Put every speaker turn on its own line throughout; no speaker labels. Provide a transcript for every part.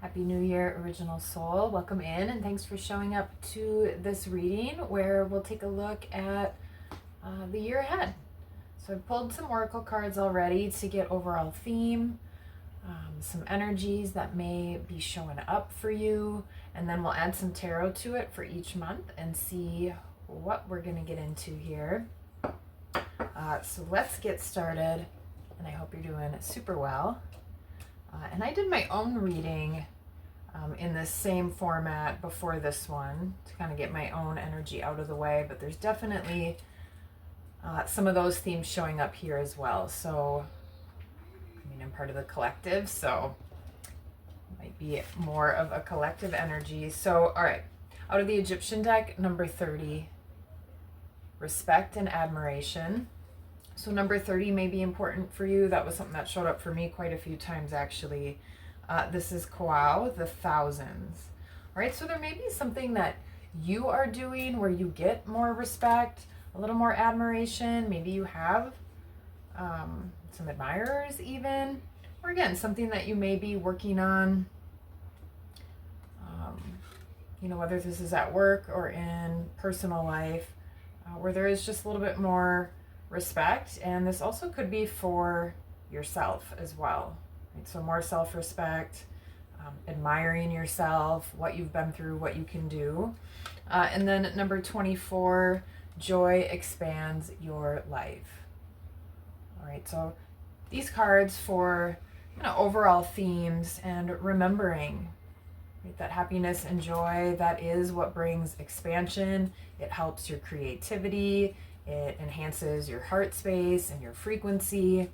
Happy New Year, Original Soul. Welcome in and thanks for showing up to this reading where we'll take a look at the year ahead. So I've pulled some oracle cards already to get overall theme, some energies that may be showing up for you, and then we'll add some tarot to it for each month and see what we're going to get into here. So let's get started, and I hope you're doing super well. And I did my own reading in this same format before this one to kind of get my own energy out of the way, but there's definitely some of those themes showing up here as well. So, I mean, I'm part of the collective, so it might be more of a collective energy. So, all right, out of the Egyptian deck, number 30, respect and admiration. So number 30 may be important for you. That was something that showed up for me quite a few times, actually. This is Kawau, the thousands. All right, so there may be something that you are doing where you get more respect, a little more admiration. Maybe you have some admirers even. Or again, something that you may be working on, you know, whether this is at work or in personal life, where there is just a little bit more respect. And this also could be for yourself as well, right? So more self-respect, admiring yourself, what you've been through, what you can do. And then number 24, joy expands your life. All right, so these cards for, you know, overall themes and remembering, right, that happiness and joy, that is what brings expansion. It helps your creativity. It enhances your heart space and your frequency.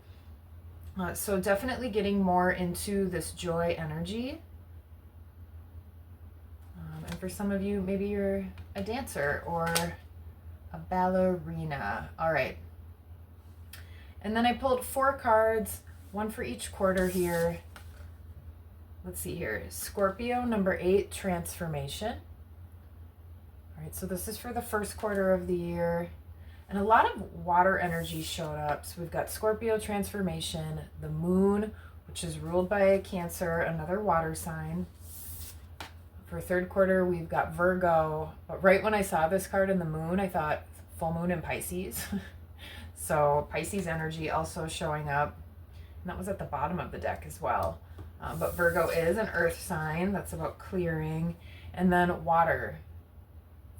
So definitely getting more into this joy energy. And for some of you, maybe you're a dancer or a ballerina. All right. And then I pulled 4 cards, one for each quarter here. Let's see here. Scorpio, number 8, transformation. All right, so this is for the first quarter of the year. And a lot of water energy showed up. So we've got Scorpio transformation, the moon, which is ruled by Cancer, another water sign. For third quarter, we've got Virgo. But right when I saw this card in the moon, I thought full moon in Pisces. So Pisces energy also showing up. And that was at the bottom of the deck as well. But Virgo is an earth sign. That's about clearing. And then water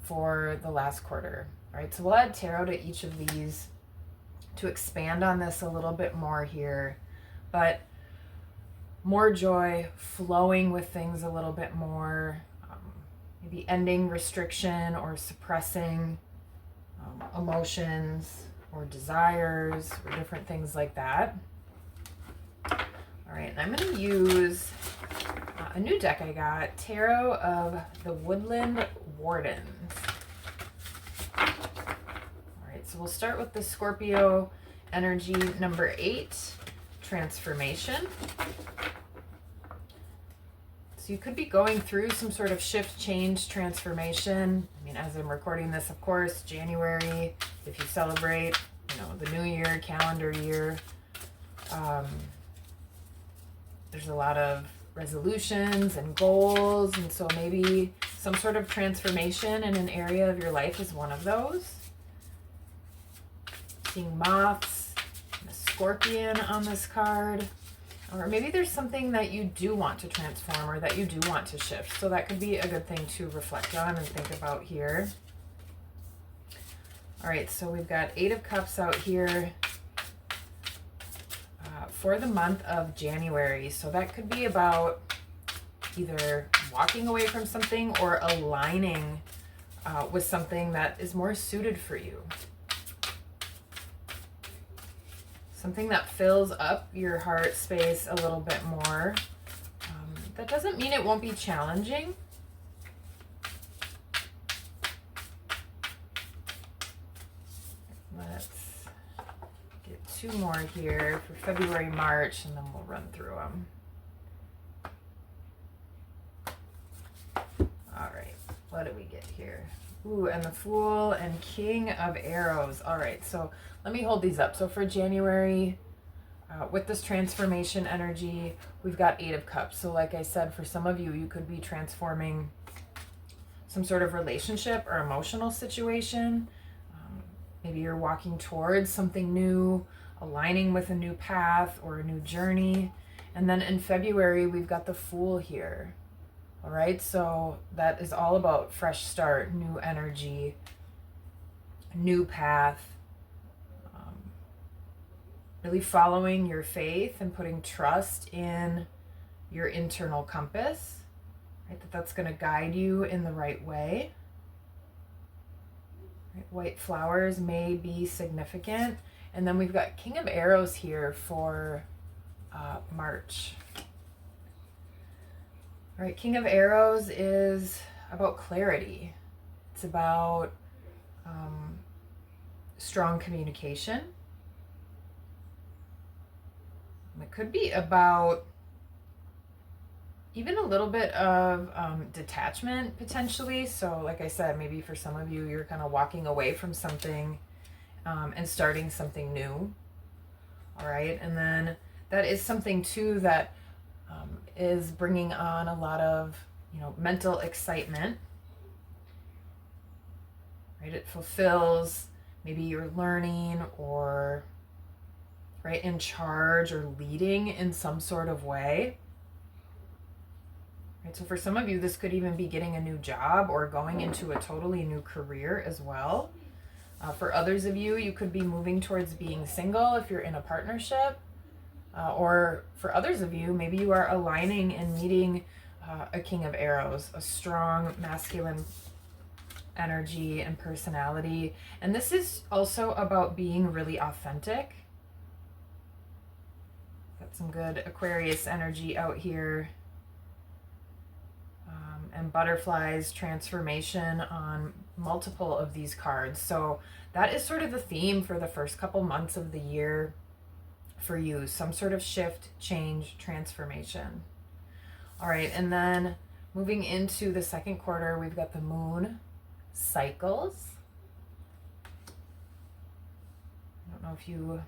for the last quarter. All right, so we'll add tarot to each of these to expand on this a little bit more here. But more joy, flowing with things a little bit more, maybe ending restriction or suppressing emotions or desires or different things like that. All right, and I'm going to use a new deck I got, Tarot of the Woodland Wardens. So we'll start with the Scorpio energy, number 8, transformation. So you could be going through some sort of shift, change, transformation. I mean, as I'm recording this, of course, January, if you celebrate, you know, the new year, calendar year, there's a lot of resolutions and goals. And so maybe some sort of transformation in an area of your life is one of those. Seeing moths, a scorpion on this card, or maybe there's something that you do want to transform or that you do want to shift. So that could be a good thing to reflect on and think about here. All right, so we've got 8 of Cups out here for the month of January. So that could be about either walking away from something or aligning with something that is more suited for you. Something that fills up your heart space a little bit more. That doesn't mean it won't be challenging. Let's get 2 more here for February, March, and then we'll run through them. All right, what do we get here? Ooh, and the Fool and King of Arrows. All right, so let me hold these up. So for January, With this transformation energy, we've got Eight of Cups. So like I said, for some of you, you could be transforming some sort of relationship or emotional situation. Maybe you're walking towards something new, aligning with a new path or a new journey. And then in February, we've got the Fool here. All right, so that is all about fresh start, new energy, new path. Really following your faith and putting trust in your internal compass, right? That's going to guide you in the right way. Right? White flowers may be significant. And then we've got King of Arrows here for March. All right, King of Arrows is about clarity. It's about strong communication. It could be about even a little bit of detachment potentially. So like I said, maybe for some of you, you're kind of walking away from something and starting something new. All right. And then that is something too that is bringing on a lot of, mental excitement. Right. It fulfills maybe you're learning or right, in charge or leading in some sort of way. Right, so for some of you, this could even be getting a new job or going into a totally new career as well. For others of you, you could be moving towards being single if you're in a partnership. Or for others of you, maybe you are aligning and meeting a King of Arrows, a strong masculine energy and personality. And this is also about being really authentic. Got some good Aquarius energy out here. And butterflies, transformation on multiple of these cards. So that is sort of the theme for the first couple months of the year for you. Some sort of shift, change, transformation. All right, and then moving into the second quarter, we've got the moon cycles. I don't know if you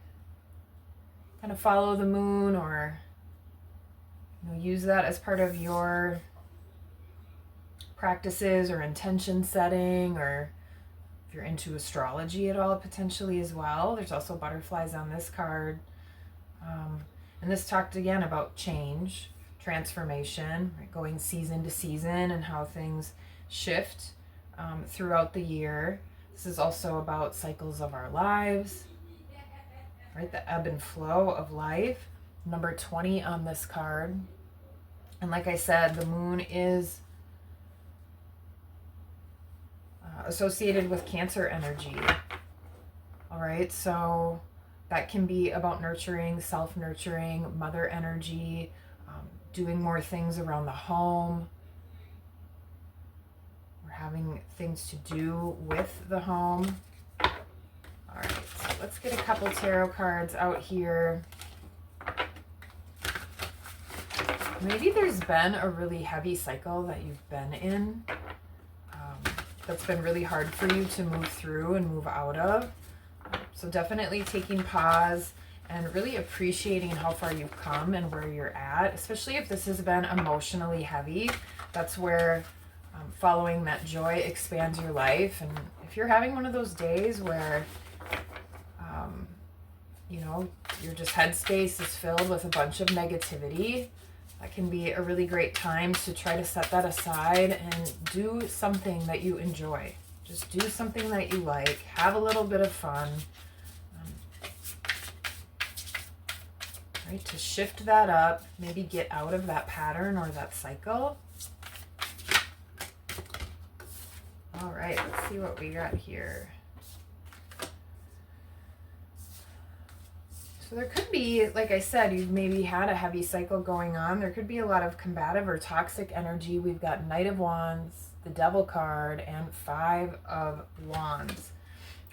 kind of follow the moon or use that as part of your practices or intention setting, or if you're into astrology at all potentially as well. There's also butterflies on this card. And this talked again about change, transformation, right? Going season to season and how things shift throughout the year. This is also about cycles of our lives, right? The ebb and flow of life. Number 20 on this card. And like I said, the moon is associated with Cancer energy. All right, so that can be about nurturing, self-nurturing, mother energy, doing more things around the home. We're having things to do with the home. All right, so let's get a couple tarot cards out here. Maybe there's been a really heavy cycle that you've been in that's been really hard for you to move through and move out of. So definitely taking pause and really appreciating how far you've come and where you're at, especially if this has been emotionally heavy. That's where following that joy expands your life. And if you're having one of those days where, your just headspace is filled with a bunch of negativity, that can be a really great time to try to set that aside and do something that you enjoy. Just do something that you like. Have a little bit of fun. Right, to shift that up, maybe get out of that pattern or that cycle. All right, let's see what we got here. So there could be, like I said, you've maybe had a heavy cycle going on. There could be a lot of combative or toxic energy. We've got Knight of Wands, the Devil card, and Five of Wands.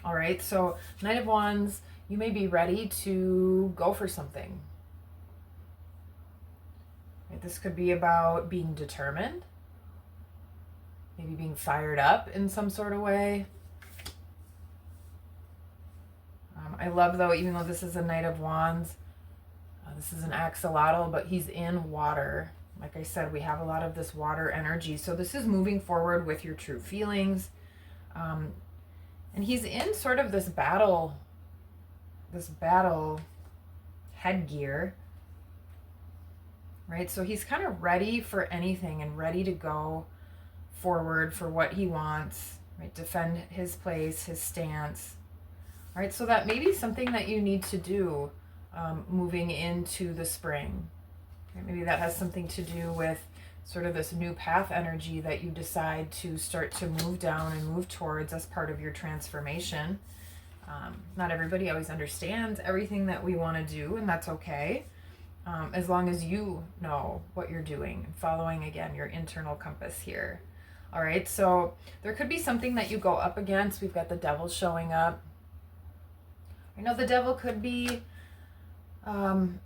All right, so Knight of Wands, you may be ready to go for something. Right, this could be about being determined, maybe being fired up in some sort of way. I love, though, even though this is a Knight of Wands, This is an axolotl, but he's in water. Like I said, we have a lot of this water energy. So this is moving forward with your true feelings. And he's in sort of this battle headgear, right? So he's kind of ready for anything and ready to go forward for what he wants, right? Defend his place, his stance, right? So that may be something that you need to do moving into the spring. Right? Maybe that has something to do with sort of this new path energy that you decide to start to move down and move towards as part of your transformation. Not everybody always understands everything that we want to do, and that's okay. As long as you know what you're doing and following, again, your internal compass here. All right, so there could be something that you go up against. We've got the devil showing up. I know the devil could be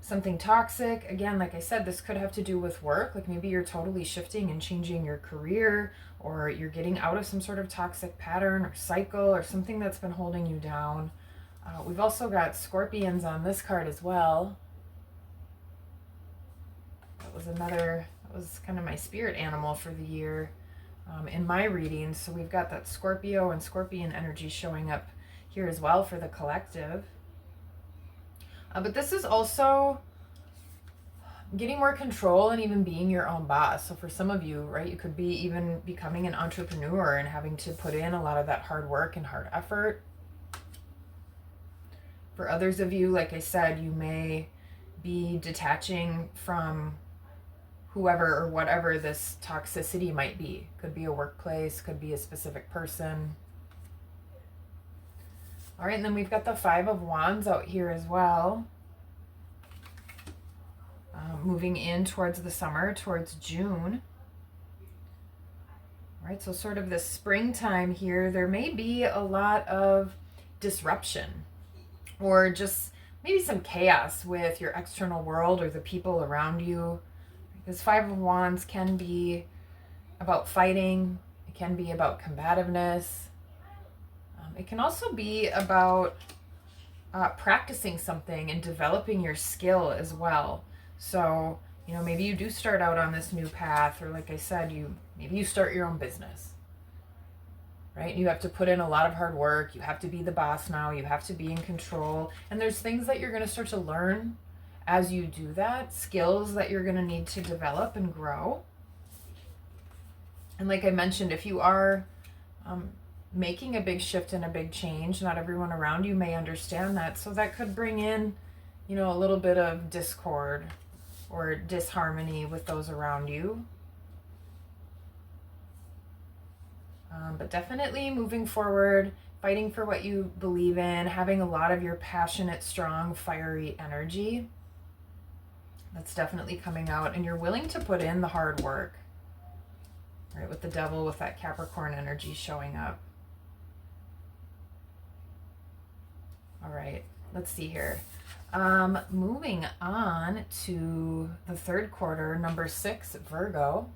something toxic. Again, like I said, this could have to do with work. Like maybe you're totally shifting and changing your career, or you're getting out of some sort of toxic pattern or cycle or something that's been holding you down. We've also got scorpions on this card as well. That was kind of my spirit animal for the year in my readings. So we've got that Scorpio and Scorpion energy showing up here as well for the collective. But this is also getting more control and even being your own boss. So for some of you, right, you could be even becoming an entrepreneur and having to put in a lot of that hard work and hard effort. For others of you, like I said, you may be detaching from whoever or whatever this toxicity might be. Could be a workplace, could be a specific person. All right, and then we've got the Five of Wands out here as well. Moving in towards the summer, towards June. All right, so sort of this springtime here, there may be a lot of disruption or just maybe some chaos with your external world or the people around you. Because Five of Wands can be about fighting. It can be about combativeness. It can also be about practicing something and developing your skill as well. So, you know, maybe you do start out on this new path, or like I said, maybe you start your own business, right? You have to put in a lot of hard work. You have to be the boss now. You have to be in control. And there's things that you're going to start to learn as you do that, skills that you're going to need to develop and grow. And like I mentioned, if you are making a big shift and a big change, not everyone around you may understand that. So that could bring in, you know, a little bit of discord or disharmony with those around you. But definitely moving forward, fighting for what you believe in, having a lot of your passionate, strong, fiery energy. That's definitely coming out, and you're willing to put in the hard work, right? With the devil, with that Capricorn energy showing up. All right, let's see here. Moving on to the third quarter, number 6, Virgo.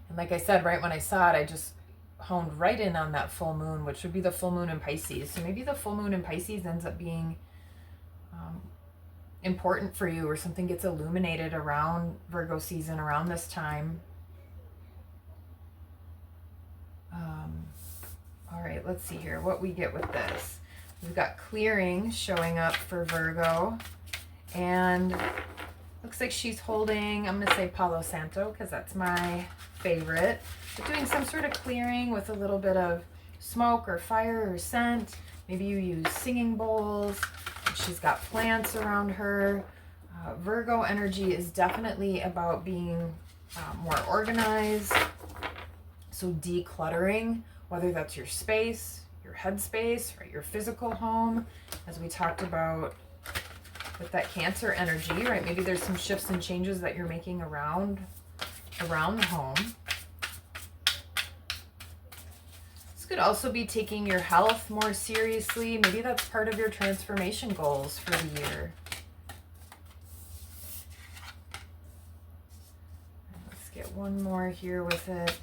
And like I said, right when I saw it, I just honed right in on that full moon, which would be the full moon in Pisces. So maybe the full moon in Pisces ends up being important for you, or something gets illuminated around Virgo season, around this time. All right, let's see here what we get with this. We've got clearing showing up for Virgo, and looks like she's holding, I'm going to say Palo Santo because that's my favorite, but doing some sort of clearing with a little bit of smoke or fire or scent. Maybe you use singing bowls. She's got plants around her. Virgo energy is definitely about being more organized. So decluttering, whether that's your space, your headspace, right, your physical home, as we talked about with that Cancer energy, right? Maybe there's some shifts and changes that you're making around the home. This could also be taking your health more seriously. Maybe that's part of your transformation goals for the year. Let's get one more here with it.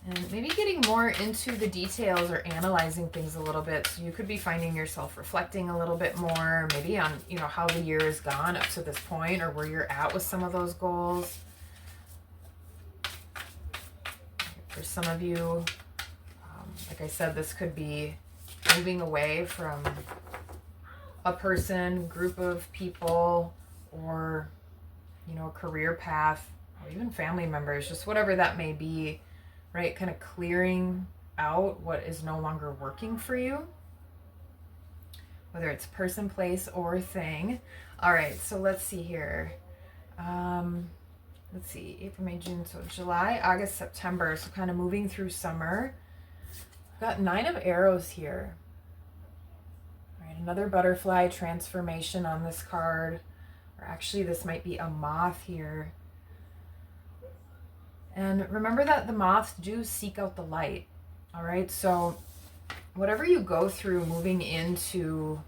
And maybe getting more into the details or analyzing things a little bit. So you could be finding yourself reflecting a little bit more, maybe on, you know, how the year has gone up to this point or where you're at with some of those goals. For some of you, like I said, this could be moving away from a person, group of people, or, you know, a career path, or even family members, just whatever that may be, right? Kind of clearing out what is no longer working for you, whether it's person, place, or thing. All right, so let's see here. Let's see, April, May, June, so July, August, September, so kind of moving through summer. I've got 9 of arrows here. All right, another butterfly transformation on this card, or actually this might be a moth here. And remember that the moths do seek out the light, all right? So whatever you go through moving into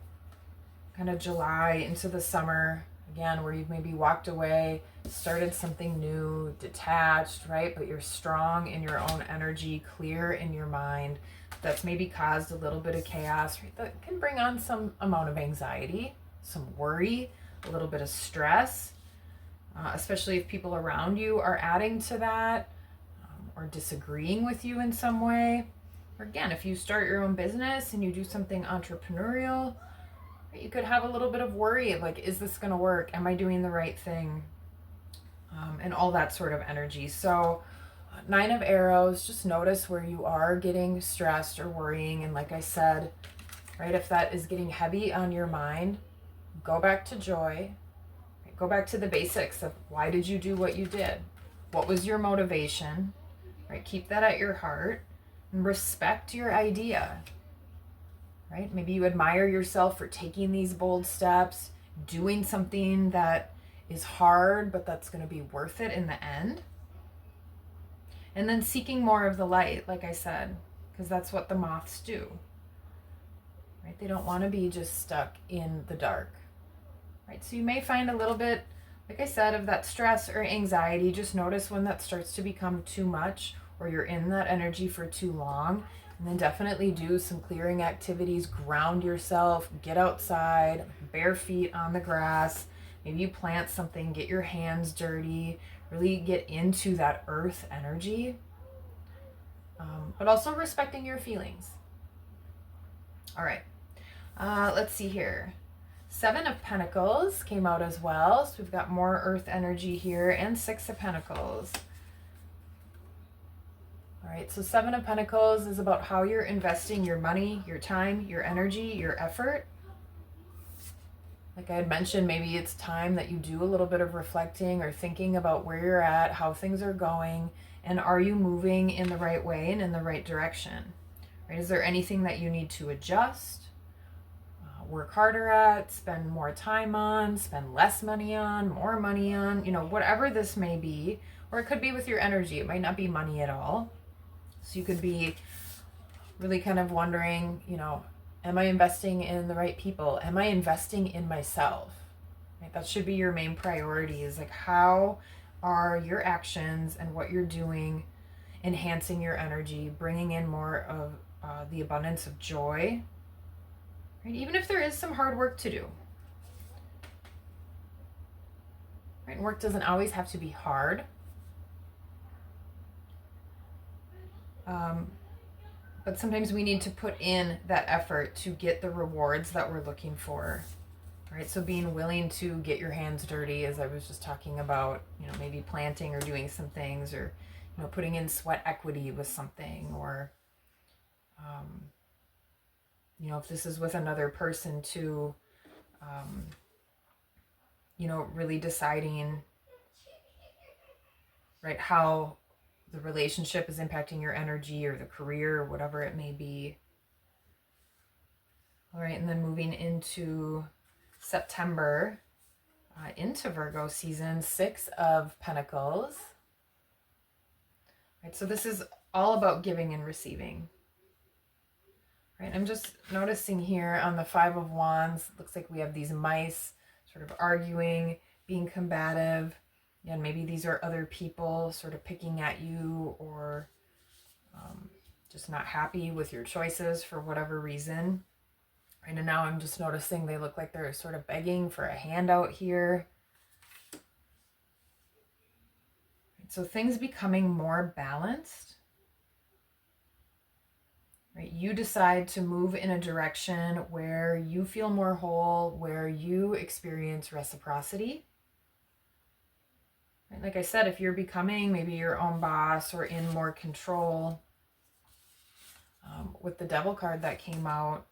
kind of July, into the summer, again, where you've maybe walked away, started something new, detached, right? But you're strong in your own energy, clear in your mind. That's maybe caused a little bit of chaos, right? That can bring on some amount of anxiety, some worry, a little bit of stress. Especially if people around you are adding to that or disagreeing with you in some way. Or again, if you start your own business and you do something entrepreneurial, you could have a little bit of worry of like, is this going to work? Am I doing the right thing? And all that sort of energy. So 9 of arrows, just notice where you are getting stressed or worrying. And like I said, right, if that is getting heavy on your mind, go back to joy. Go back to the basics of why did you do what you did? What was your motivation? Right? Keep that at your heart and respect your idea. Right? Maybe you admire yourself for taking these bold steps, doing something that is hard, but that's going to be worth it in the end. And then seeking more of the light, like I said, because that's what the moths do. Right? They don't want to be just stuck in the dark. Right, so you may find a little bit, like I said, of that stress or anxiety. Just notice when that starts to become too much or you're in that energy for too long. And then definitely do some clearing activities, ground yourself, get outside, bare feet on the grass. Maybe you plant something, get your hands dirty, really get into that earth energy. But also respecting your feelings. All right, let's see here. 7 of Pentacles came out as well. So we've got more earth energy here, and 6 of Pentacles. All right, so 7 of Pentacles is about how you're investing your money, your time, your energy, your effort. Like I had mentioned, maybe it's time that you do a little bit of reflecting or thinking about where you're at, how things are going, and are you moving in the right way and in the right direction? Right? Is there anything that you need to adjust? Work harder at, spend more time on, spend less money on, more money on, you know, whatever this may be. Or it could be with your energy. It might not be money at all. So you could be really kind of wondering, you know, am I investing in the right people? Am I investing in myself? Right? That should be your main priority, is like, how are your actions and what you're doing enhancing your energy, bringing in more of the abundance of joy? Right? Even if there is some hard work to do. Right? Work doesn't always have to be hard. But sometimes we need to put in that effort to get the rewards that we're looking for. Right? So being willing to get your hands dirty, as I was just talking about, you know, maybe planting or doing some things, or, you know, putting in sweat equity with something, or you know, if this is with another person too, you know, really deciding, right, how the relationship is impacting your energy or the career or whatever it may be. All right, and then moving into September, into Virgo season, 6 of Pentacles. Right, so this is all about giving and receiving. Right, I'm just noticing here on the 5 of Wands, looks like we have these mice sort of arguing, being combative. And maybe these are other people sort of picking at you, or just not happy with your choices for whatever reason. Right, and now I'm just noticing they look like they're sort of begging for a handout here. So things becoming more balanced. Right? You decide to move in a direction where you feel more whole, where you experience reciprocity. Right? Like I said, if you're becoming maybe your own boss or in more control, with the Devil card that came out,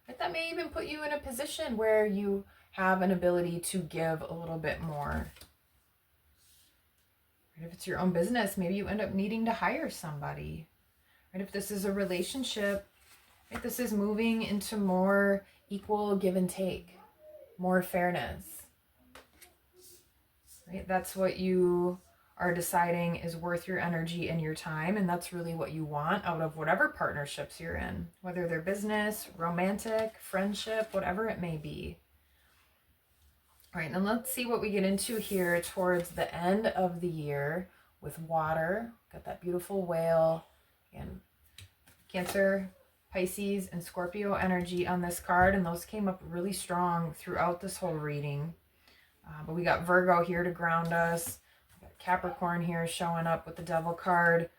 right, that may even put you in a position where you have an ability to give a little bit more. Right? If it's your own business, maybe you end up needing to hire somebody. Right? If this is a relationship, right, this is moving into more equal give and take, more fairness. Right? That's what you are deciding is worth your energy and your time, and that's really what you want out of whatever partnerships you're in, whether they're business, romantic, friendship, whatever it may be. All right, and let's see what we get into here towards the end of the year with water. Got that beautiful whale and Cancer, Pisces, and Scorpio energy on this card, and those came up really strong throughout this whole reading. But we got Virgo here to ground us. We got Capricorn here showing up with the Devil card,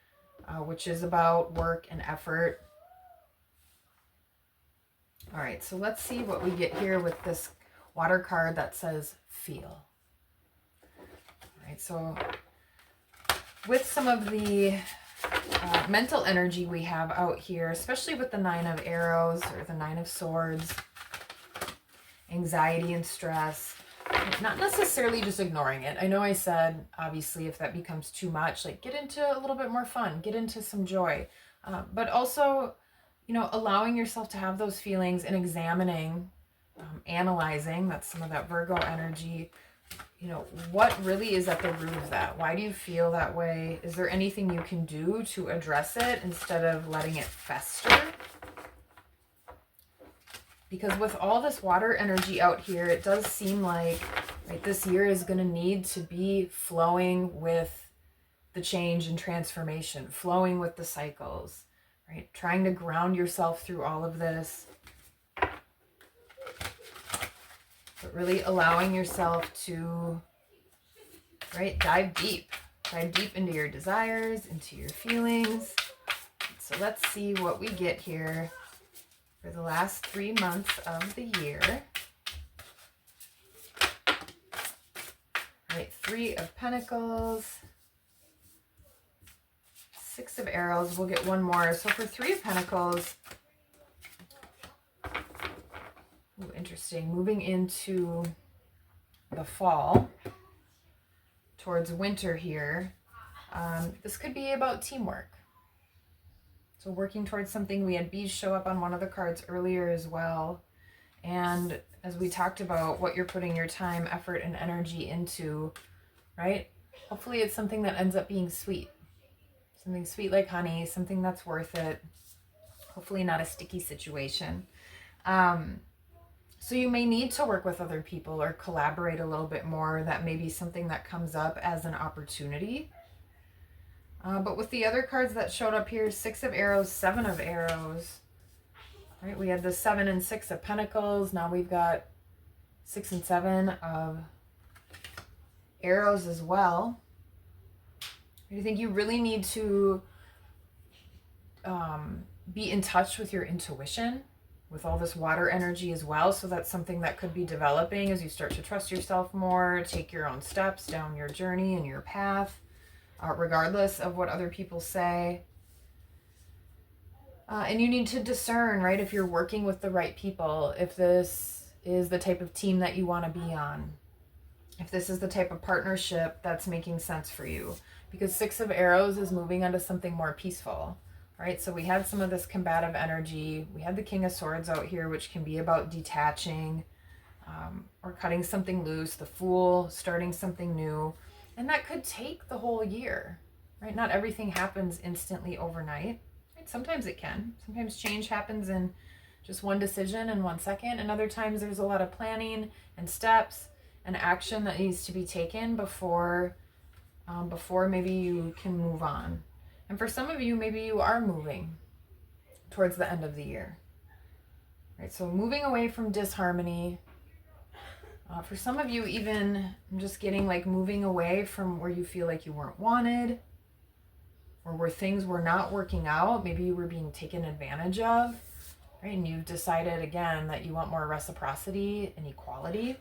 which is about work and effort. All right, so let's see what we get here with this water card that says feel. All right, so with some of the mental energy we have out here, especially with the Nine of Arrows or the Nine of Swords, anxiety and stress, not necessarily just ignoring it. I know I said, obviously, if that becomes too much, like get into a little bit more fun, get into some joy, but also, you know, allowing yourself to have those feelings and examining, analyzing, that's some of that Virgo energy. You know, what really is at the root of that? Why do you feel that way? Is there anything you can do to address it instead of letting it fester? Because with all this water energy out here, it does seem like, right, this year is going to need to be flowing with the change and transformation, flowing with the cycles, right? Trying to ground yourself through all of this. But really allowing yourself to, right, dive deep into your desires, into your feelings. So let's see what we get here for the last 3 months of the year. All right, 3 of Pentacles, 6 of Arrows. We'll get one more. So for 3 of Pentacles, ooh, interesting. Moving into the fall, towards winter here. This could be about teamwork. So working towards something. We had bees show up on one of the cards earlier as well. And as we talked about what you're putting your time, effort, and energy into, right? Hopefully it's something that ends up being sweet. Something sweet like honey, something that's worth it. Hopefully not a sticky situation. So you may need to work with other people or collaborate a little bit more. That may be something that comes up as an opportunity. But with the other cards that showed up here, 6 of Arrows, 7 of Arrows, right? We had the 7 and 6 of Pentacles. Now we've got 6 and 7 of Arrows as well. I think you really need to be in touch with your intuition with all this water energy as well. So that's something that could be developing as you start to trust yourself more, take your own steps down your journey and your path, regardless of what other people say. And you need to discern, right, if you're working with the right people, if this is the type of team that you want to be on, if this is the type of partnership that's making sense for you. Because 6 of Arrows is moving onto something more peaceful, right? So we had some of this combative energy. We had the King of Swords out here, which can be about detaching or cutting something loose, the Fool, starting something new. And that could take the whole year, right? Not everything happens instantly overnight. Right? Sometimes it can. Sometimes change happens in just one decision in 1 second. And other times there's a lot of planning and steps and action that needs to be taken before maybe you can move on. And for some of you, maybe you are moving towards the end of the year. Right? So moving away from disharmony. For some of you, even, I'm just getting like moving away from where you feel like you weren't wanted, or where things were not working out. Maybe you were being taken advantage of, right? And you've decided again that you want more reciprocity and equality,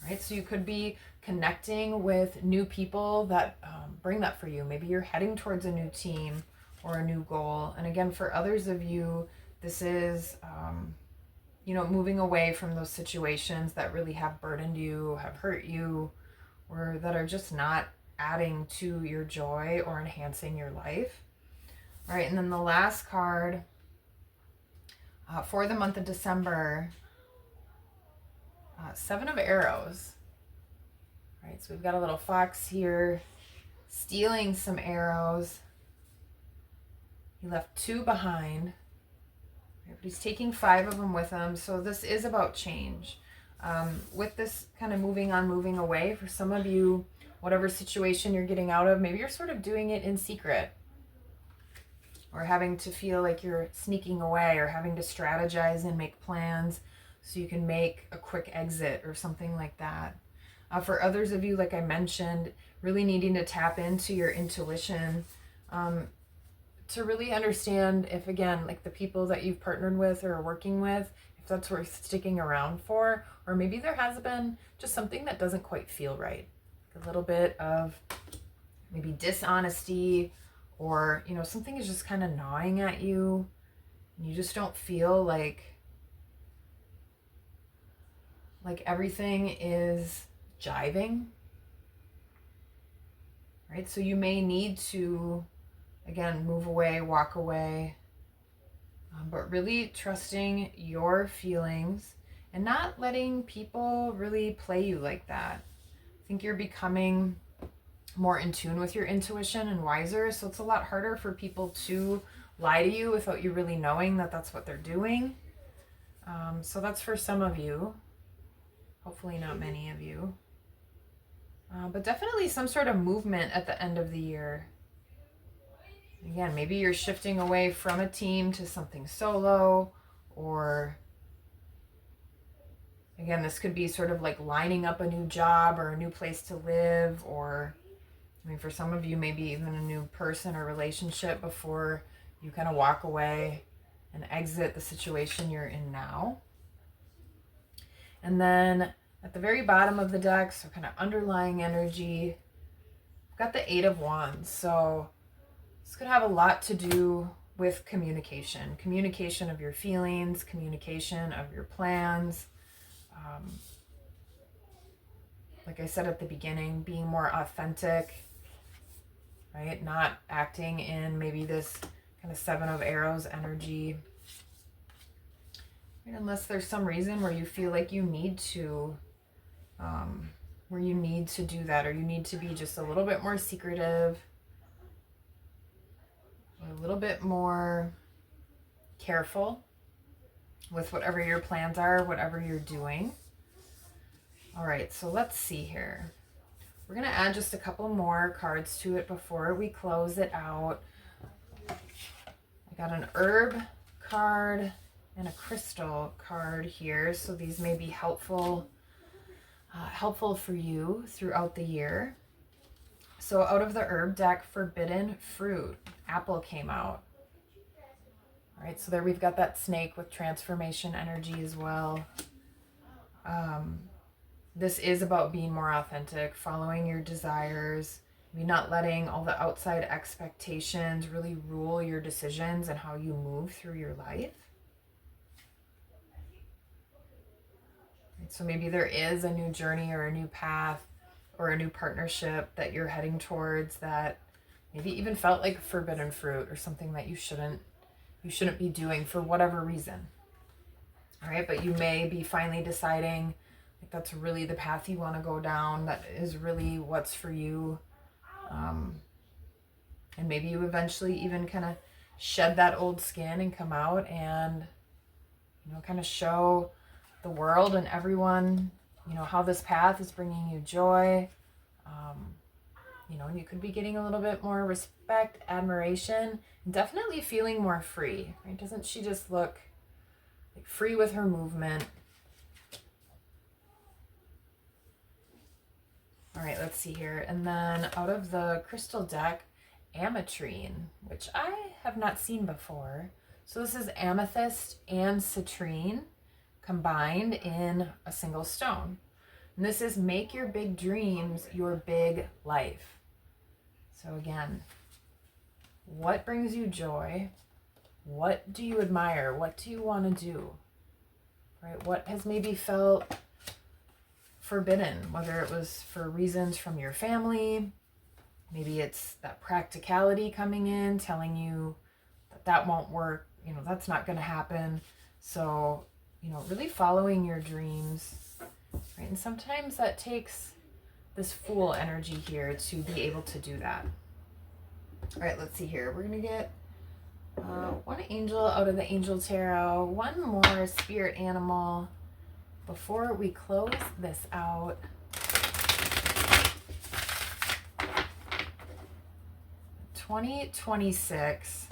right? So you could be connecting with new people that bring that for you. Maybe you're heading towards a new team or a new goal. And again, for others of you, this is, moving away from those situations that really have burdened you, have hurt you, or that are just not adding to your joy or enhancing your life. All right, and then the last card for the month of December, 7 of Arrows. All right, so we've got a little fox here stealing some arrows. He left 2 behind. But he's taking 5 of them with him. So this is about change. With this kind of moving on, moving away, for some of you, whatever situation you're getting out of, maybe you're sort of doing it in secret, or having to feel like you're sneaking away, or having to strategize and make plans so you can make a quick exit or something like that. For others of you, like I mentioned, really needing to tap into your intuition, to really understand if, again, like the people that you've partnered with or are working with, if that's worth sticking around for, or maybe there has been just something that doesn't quite feel right. A little bit of maybe dishonesty, or, something is just kind of gnawing at you, and you just don't feel like everything is jiving, right? So you may need to, again, move away, walk away, but really trusting your feelings and not letting people really play you like that. I think you're becoming more in tune with your intuition and wiser, so it's a lot harder for people to lie to you without you really knowing that that's what they're doing. So that's for some of you, hopefully not many of you, but definitely some sort of movement at the end of the year. Again, maybe you're shifting away from a team to something solo, or again, this could be sort of like lining up a new job or a new place to live, or for some of you, maybe even a new person or relationship before you kind of walk away and exit the situation you're in now. And then at the very bottom of the deck, so kind of underlying energy, I've got the 8 of Wands. So this could have a lot to do with communication of your feelings, communication of your plans. Like I said at the beginning, being more authentic, right? Not acting in maybe this kind of 7 of Arrows energy. Right? Unless there's some reason where you feel like you need to, do that, or you need to be just a little bit more secretive, a little bit more careful with whatever your plans are, whatever you're doing. All right, so let's see here. We're going to add just a couple more cards to it before we close it out. I got an herb card and a crystal card here, so these may be helpful for you throughout the year. So out of the herb deck, forbidden fruit, apple came out. All right, so there we've got that snake with transformation energy as well. This is about being more authentic, following your desires, maybe not letting all the outside expectations really rule your decisions and how you move through your life. So maybe there is a new journey or a new path or a new partnership that you're heading towards that maybe even felt like forbidden fruit, or something that you shouldn't be doing for whatever reason. All right, but you may be finally deciding like that's really the path you want to go down, that is really what's for you. And maybe you eventually even kind of shed that old skin and come out and, kind of show the world and everyone, how this path is bringing you joy, And you could be getting a little bit more respect, admiration, and definitely feeling more free, right? Doesn't she just look like free with her movement? All right, let's see here. And then out of the crystal deck, ametrine, which I have not seen before. So this is amethyst and citrine combined in a single stone. And this is make your big dreams your big life. So again, what brings you joy? What do you admire? What do you want to do? Right? What has maybe felt forbidden, whether it was for reasons from your family, maybe it's that practicality coming in, telling you that won't work, that's not going to happen. So, really following your dreams, right? And sometimes that takes this Fool energy here to be able to do that. All right, let's see here. We're going to get one angel out of the Angel Tarot, one more spirit animal before we close this out. (2026).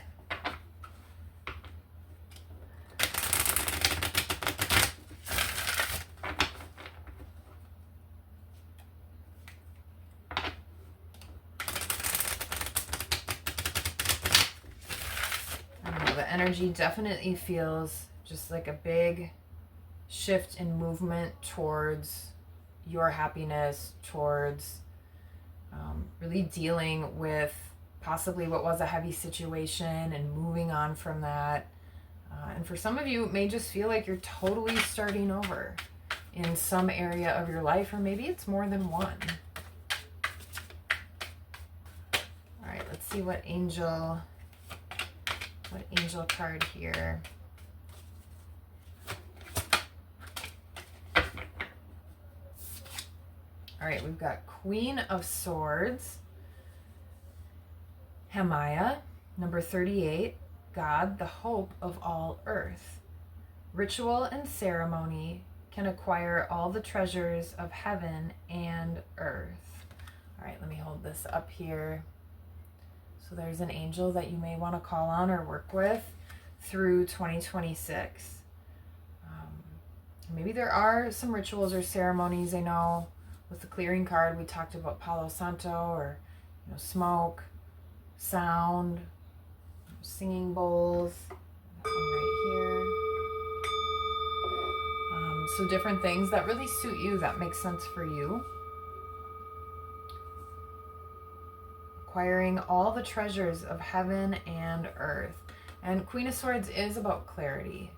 The energy definitely feels just like a big shift in movement towards your happiness, towards really dealing with possibly what was a heavy situation and moving on from that. And for some of you, it may just feel like you're totally starting over in some area of your life, or maybe it's more than one. All right, let's see what angel card here. All right, we've got Queen of Swords, Hemaya, number 38, God, the hope of all earth. Ritual and ceremony can acquire all the treasures of heaven and earth. All right, let me hold this up here. So there's an angel that you may want to call on or work with through 2026. Maybe there are some rituals or ceremonies. I know with the clearing card, we talked about Palo Santo, or smoke, sound, singing bowls. That one right here. So different things that really suit you, that makes sense for you. Acquiring all the treasures of heaven and earth. And Queen of Swords is about clarity.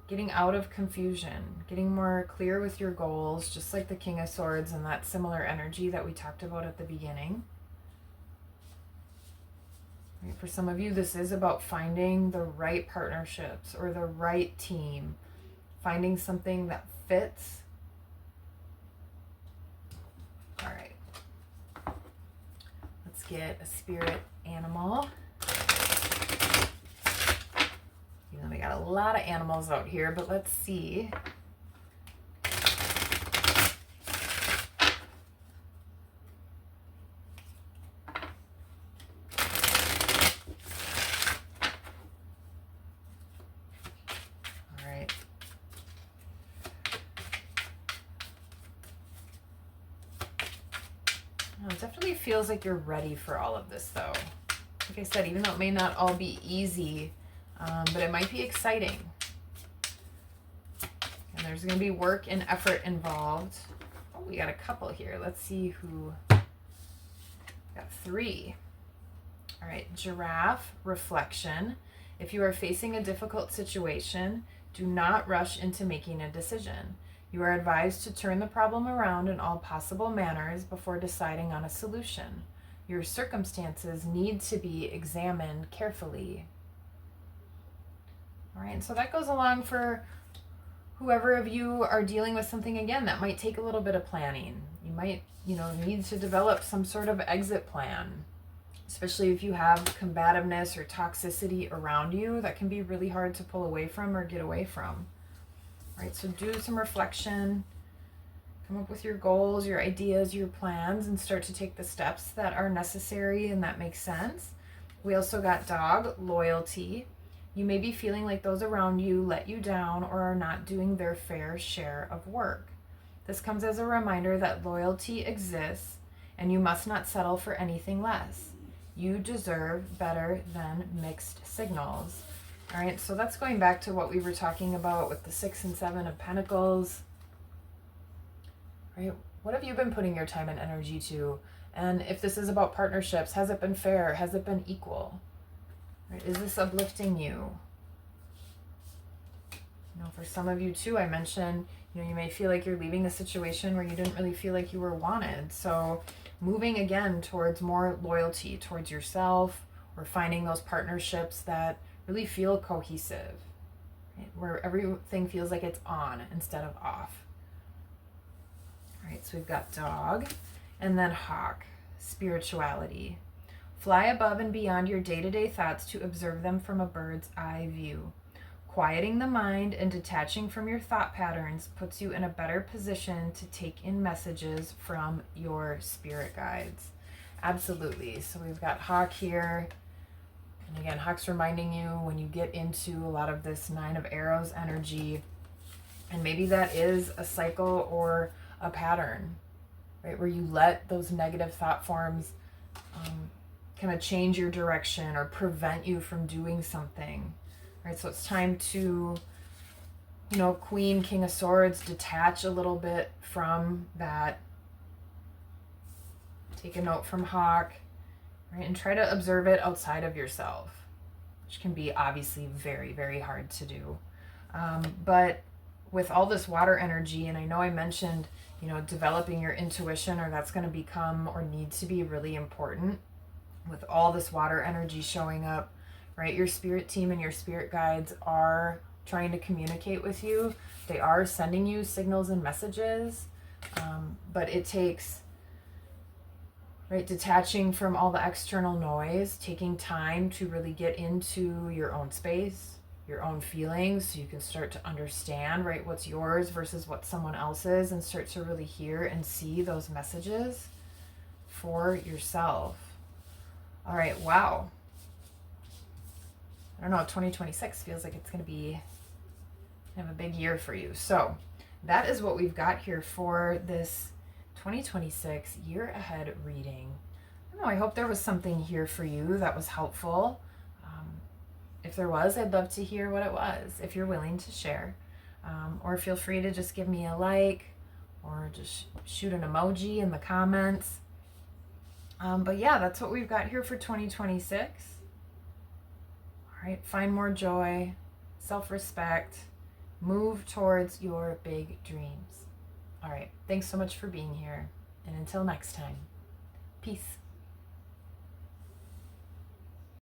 Getting out of confusion, getting more clear with your goals, just like the King of Swords and that similar energy that we talked about at the beginning. Right, for some of you, this is about finding the right partnerships or the right team, finding something that fits. All right. Let's get a spirit animal. We got a lot of animals out here, but let's see. All right. Oh, it definitely feels like you're ready for all of this, though. Like I said, even though it may not all be easy, but it might be exciting. And there's going to be work and effort involved. Oh, we got a couple here. Let's see who. Got 3. All right, Giraffe, reflection. If you are facing a difficult situation, do not rush into making a decision. You are advised to turn the problem around in all possible manners before deciding on a solution. Your circumstances need to be examined carefully. All right, and so that goes along for whoever of you are dealing with something, again, that might take a little bit of planning. You might, need to develop some sort of exit plan, especially if you have combativeness or toxicity around you that can be really hard to pull away from or get away from. All right, so do some reflection, Come up with your goals, your ideas, your plans, and start to take the steps that are necessary and that make sense. We also got dog, loyalty. You may be feeling like those around you let you down or are not doing their fair share of work. This comes as a reminder that loyalty exists and you must not settle for anything less. You deserve better than mixed signals. All right, so that's going back to what we were talking about with the 6 and 7 of Pentacles. Right? What have you been putting your time and energy to? And if this is about partnerships, has it been fair? Has it been equal? Right? Is this uplifting you? You know, for some of you too, I mentioned, you know, you may feel like you're leaving a situation where you didn't really feel like you were wanted. So moving again towards more loyalty towards yourself, or finding those partnerships that really feel cohesive, right? Where everything feels like it's on instead of off. All right, so we've got dog, and then hawk, spirituality. Fly above and beyond your day-to-day thoughts to observe them from a bird's eye view. Quieting the mind and detaching from your thought patterns puts you in a better position to take in messages from your spirit guides. Absolutely. So we've got hawk here. And again, hawk's reminding you when you get into a lot of this 9 of arrows energy, and maybe that is a cycle or a pattern, right? Where you let those negative thought forms kind of change your direction or prevent you from doing something, right? So it's time to, you know, Queen, King of Swords, detach a little bit from that. Take a note from hawk, right? And try to observe it outside of yourself, which can be obviously very, very hard to do. But with all this water energy, and I know I mentioned, you know, developing your intuition, or that's going to become or need to be really important with all this water energy showing up, right? Your spirit team and your spirit guides are trying to communicate with you. They are sending you signals and messages, but it takes, right, detaching from all the external noise, taking time to really get into your own space, your own feelings, so you can start to understand, right, what's yours versus what someone else's, and start to really hear and see those messages for yourself. All right, wow. I don't know, 2026 feels like it's going to be kind of a big year for you. So that is what we've got here for this 2026 year ahead reading. I don't know, I hope there was something here for you that was helpful. If there was, I'd love to hear what it was, if you're willing to share. Or feel free to just give me a like, or just shoot an emoji in the comments. But yeah, that's what we've got here for 2026. All right, find more joy, self-respect, move towards your big dreams. All right, thanks so much for being here. And until next time, peace.